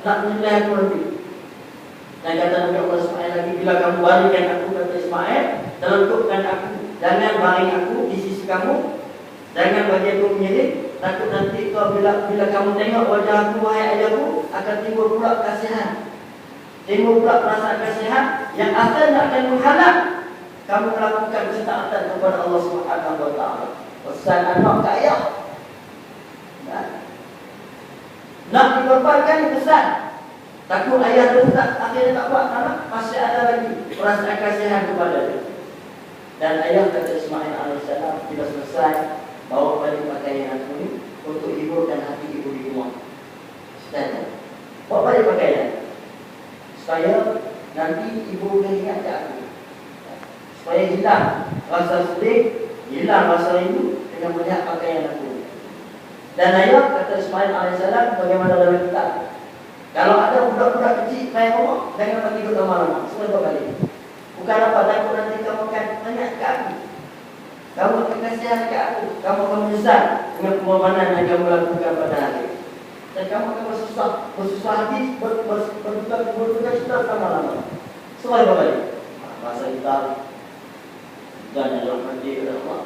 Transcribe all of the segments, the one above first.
nak menyembelih aku nanti. Dan kata Nabi Allah Ismail lagi, bila kamu baringkan aku, kata Ismail, dan letakkan aku, jangan baring aku di sisi kamu, jangan bagi aku menyelip. Takut nanti kau bila kamu tengok wajah aku, wahai ayahku, akan timbul pula kasihan, timbul pula perasaan kasihan yang akhirnya akan menghalang kamu melakukan ketaatan kepada Allah Subhanahu wa taala. Pesan anak ke ayah, nak dikorbankan pesan. Takut ayah tu akhirnya tak buat, anak masih ada lagi perasaan kasihan kepada dia. Dan ayah kata Ismail AS, tidak selesai, bawa balik pakaian aku ni untuk hiburkan hati ibu di rumah. Sebenarnya bawa balik pakaian supaya nanti ibu boleh ingat ke aku, supaya hilang rasa sedih, hilang rasa rindu dengan melihat pakaian aku. Dan ayah kata Ismail AS, bagaimana dalam kitab, kalau ada budak-budak kecil main rumah, jangan bagi duduk lama-lama, semua balik. Bukan apa, takut nanti kamu akan ingat ke aku, kamu akan kasihan ke aku, kamu akan menyesal dengan pengorbanan yang kamu lakukan pada hari. Dan kamu akan bersusah hati, berduka cita lama-lama. Semua balik. Masa kita jangan dirahmati oleh Allah.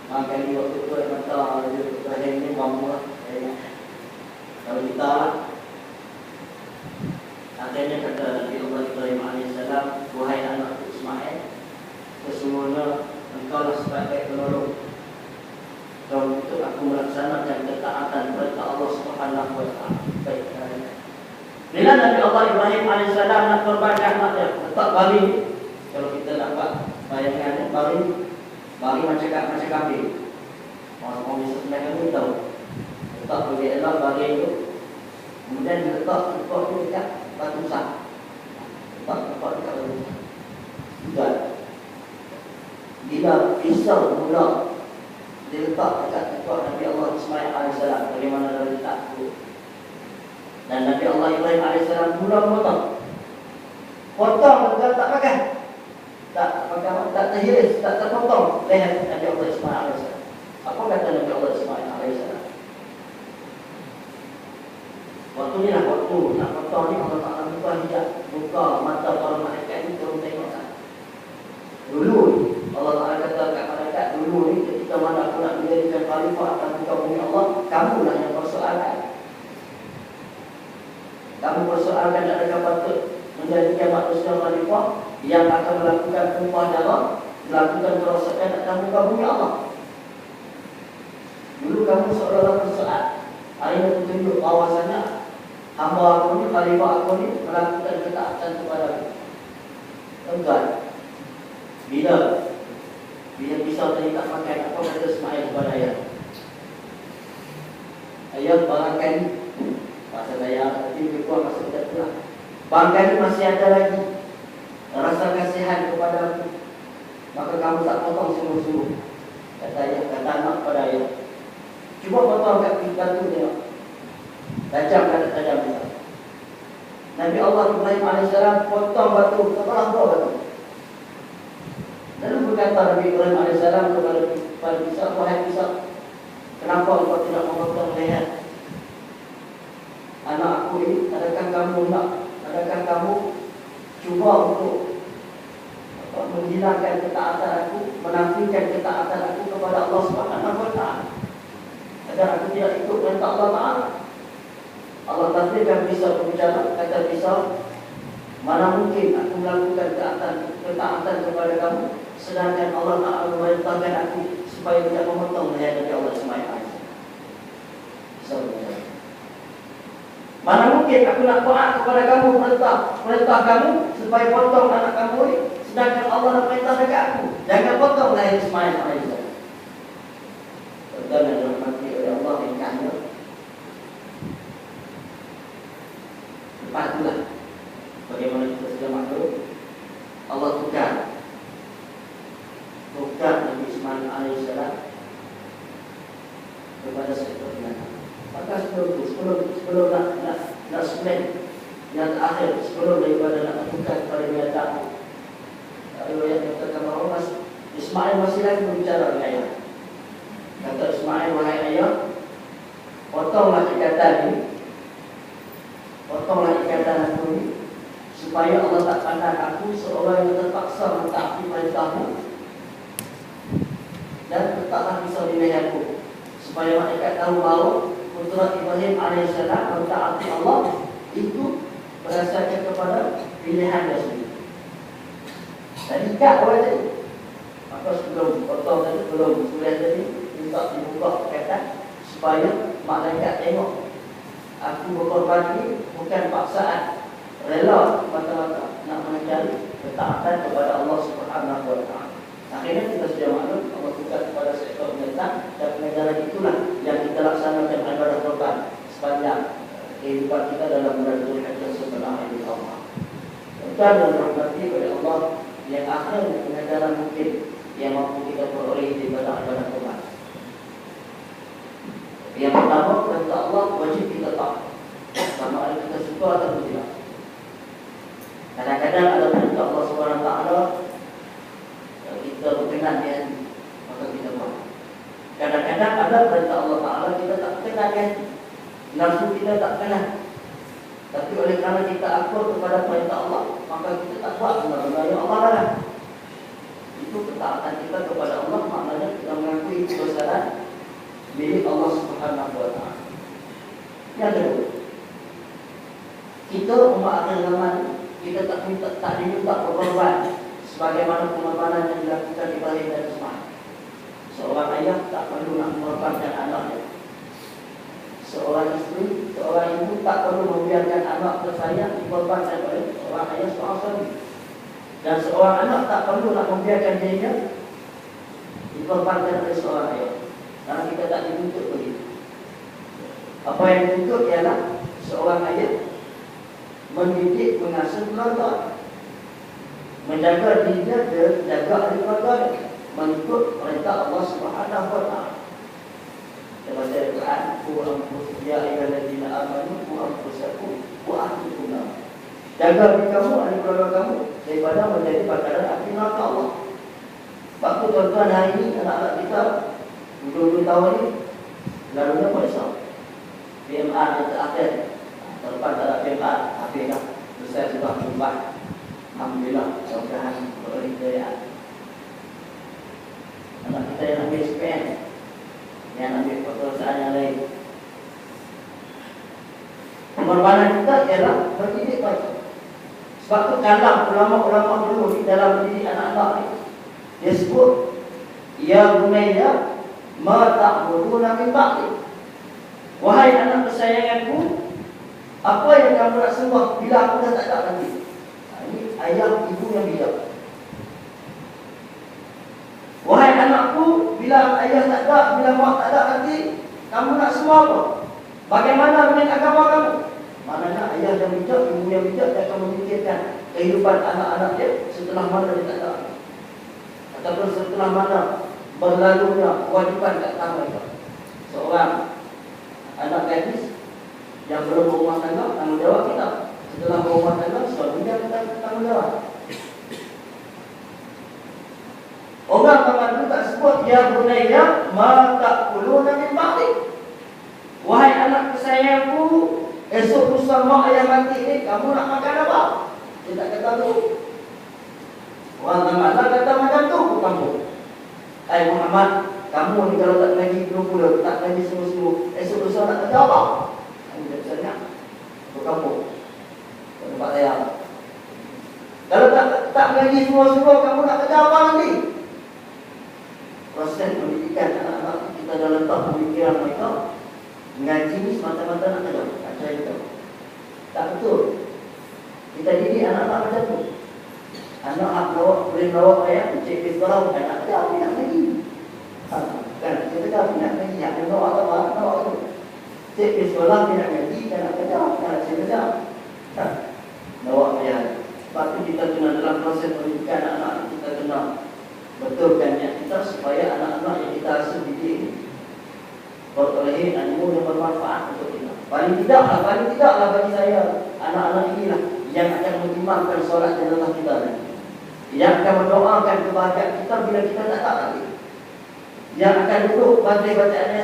Maka di waktu itu yang kata Ibrahim ini kamu lah. Kalau kita akhirnya kata Nabi Allah Ibrahim AS, wahai anak Ismail, sesungguhnya engkau lah sebagai penolong. Dan untuk aku melaksanakan ketaatan kepada Allah Subhanahu wa taala. Baik. Bila Nabi Allah Ibrahim AS nak korbankan anaknya, letak baring. Kalau kita nak buat bayangan baring macam kambing. Orang bisa sebenarnya ni tahu. Letak bagi elok baring tu. Kemudian diletak ekor tu dekat batu besar. Letak ekor dekat batu besar. Sudah. Bila pisau mula diletak dekat ekor Nabi Allah Ismail AS, bagaimana dia letak tu. Dan Nabi Allah Ibrahim AS mula potong. Potong bukan tak pakai. Tak pakai, tak terhiris, tak terpotong leher Nabi Allah Ismail AS. Apa kata Nabi Allah Ismail AS? Waktu ni lah, waktu nak potong ni Allah Ta'ala buka hijab, buka mata para malaikat ni turun tengok kan. Dulu Allah Ta'ala kata kat malaikat, dulu ni ketika mana aku nak menjadikan khalifah atas muka bumi Allah, kamulah yang persoalkan. Kamu persoalkan adakah patut menjadikan manusia khalifah yang akan melakukan tumpah darah, melakukan kerosakan atas muka bumi Allah. Dulu kamu seolah-olah bersoal. Hari ini tunjuk bahawasanya hamba aku ni, khalifah aku ni melakukan ketaatan kepada aku. Enggak. Bila pisau tadi tak pakai, apa kata Ismail kepada ayah? Ayah barangkali masa ayah tadi berkuah masa kita pulang, barangkali masih ada lagi rasa kasihan kepada aku, maka kamu tak potong sungguh-sungguh. Kata ayah, kata anak kepada ayah, cuba potong kat batu tengok, tajam kata tajam dia. Nabi Allah Ibrahim AS potong batu, kebelah dua batu. Lalu berkata Nabi Ibrahim AS kepada pisau, wahai pisau, kenapa engkau tidak memotong leher anak aku ini? Adakah kamu cuba untuk menghilangkan ketaatan aku, menafikan ketaatan aku kepada Allah Subhanahu wa taala, agar aku tidak ikut perintah Allah Ta'ala? Allah takdirkan pisau berbicara, kata pisau, mana mungkin aku melakukan ketaatan kepada kamu, sedangkan Allah Ta'ala memerintahkan aku supaya tidak memotong leher dari Allah Subhanahu wa taala. Pisau berbicara, mana mungkin aku nak taat kepada kamu, perintah kamu supaya potong anak kamu ini, sedangkan Allah nak perintah dekat aku, jangan potong leher Ismail AS. Dan dirahmati oleh Allah yang kaya. Lepas itulah bagaimana kita sudah maklum, Allah tukar Nabi Ismail AS kepada seekor binatang. Maka sebelum nak sembelih yang terakhir, sebelum daripada nak tukar kepada binatang, riwayat kata bahawa Ismail masih lagi berbicara dengan ayah. Kata Ismail, wahai ayah, potonglah ikatan ini, potonglah ikatan aku ini, supaya Allah tak pandang aku seorang yang terpaksa mentaati perintahmu, dan letaklah pisau di leherku, supaya mereka tahu bahawa putra Ibrahim alaihissalam mentaati Allah itu berdasarkan kepada pilihan dia sendiri. Jadi ikat orang tadi. Maka sebelum potong tadi, belum kuliah tadi, minta dibuka ikatan supaya malaikat tengok aku berkorban ini bukan paksaan, rela mata-mata nak mencari ketaatan kepada Allah Subhanahu wa taala. Akhirnya kita sudah maklum Allah bukan kepada seekor binatang, dan pengajaran itulah yang kita laksanakan ibadah korban sepanjang kehidupan kita dalam bulan Dzulhijjah setelah Idul Adha. Dan rahmati oleh Allah yang akhir pengajaran mungkin yang mampu kita peroleh di ibadah korban. Yang pertama, perintah Allah wajib kita taat, sama ada kita suka atau tidak. Kadang-kadang ada perintah Allah Subhanahu Wa Taala kita berkenan dengan, maka kita buat. Kadang-kadang ada perintah Allah Taala kita tak berkenan dengan, nafsu kita tak berkenan. Tapi oleh kerana kita akur kepada perintah Allah, maka kita tak buat benda-benda yang Allah larang. Itu ketaatan kita kepada Allah, maknanya kita mengakui kebesaran milik Allah Subhanahu wa taala. Yang kedua, kita umat akhir zaman, kita tak diminta berkorban sebagaimana pengorbanan yang dilakukan Ibrahim dan Ismail. Seorang ayah tak perlu nak mengorbankan anaknya. Seorang isteri, seorang ibu tak perlu membiarkan anak tersayang dikorbankan oleh seorang ayah, seorang suami. Dan seorang anak tak perlu nak membiarkan dirinya dikorbankan oleh seorang ayah. Karena kita tak dituntut begitu. Apa yang dituntut ialah seorang ayah mendidik, mengasuh keluarga, menjaga dirinya dan jaga ahli keluarga, mengikut perintah Allah Subhanahu wa taala. Dalam Al-Quran, "Qu anfusakum ya ayyuhallazina amanu qu anfusakum wa ahlikum nar." Jaga diri kamu, ahli keluarga kamu daripada menjadi bakaran api neraka Allah. Waktu tuan-tuan hari ini anak-anak kita 20 tahun ni lalunya periksa PMR yang terakhir. Terlepas tak ada PMR, habis dah selesai sudah berubah. Alhamdulillah, mudah-mudahan beroleh kejayaan. Anak kita yang ambil SPM, yang ambil pekerjaan yang lain. Pengorbanan kita ialah berdidik baik. Sebab tu kalam ulama-ulama dulu di dalam mendidik anak-anak ni, dia sebut, "Ya bunayya ma ta'buduna min ba'di." Wahai anak kesayanganku, apa yang kamu nak sembah bila aku dah tak ada nanti? Ini ayah ibu yang bijak. Wahai anakku, bila ayah tak ada, bila mak tak ada nanti, kamu nak sembah apa? Bagaimana dengan agama kamu? Maknanya ayah yang bijak, ibu yang bijak, dia akan memikirkan kehidupan anak-anak dia setelah mana dia tak ada, ataupun setelah mana berlalunya kewajipan kat tangan mereka. Seorang anak gadis yang belum berumah tangga, tanggung jawab kita. Setelah berumah tangga, suaminya kita tanggung jawab. Orang zaman dulu tak sebut ya bunayya ma ta'kuluna min ba'di. Wahai anak kesayanganku, esok lusa mak ayah mati ni, kamu nak makan apa? Dia tak kata tu. Orang zaman kata macam tu ke kamu. Muhammad, kamu ni kalau tak ngaji 20, tak ngaji semua-semua, esok lusa nak kerja apa? Kamu tak bisa nak ke kampung, ke tempat saya. Kalau tak ngaji semua-semua, kamu nak kerja apa nanti? Proses pendidikan anak-anak kita dah letak pemikiran mereka, ngaji ni semata-mata nak kerja, tak percaya kita. Tak betul. Kita didik anak-anak macam tu. Anak boleh bawa ayah, cik sekolah, bukan nak kerja, tapi nak ngaji. Kan, kita dah nak ngaji, nak bawa apa, bawa tu. Cik sekolah, dia nak ngaji, dia nak kerja, nak cik kerja. Bawa ayah. Sebab tu kita kena dalam proses pendidikan anak-anak, kita kena betulkan niat kita supaya anak-anak yang kita asuh didik beroleh ilmu yang bermanfaat untuk kita. Paling tidaklah bagi saya, anak-anak inilah yang akan mengimamkan solat jenazah kita nanti, yang akan mendoakan kebahagiaan kita bila kita tak lagi, yang akan duduk baca bacaannya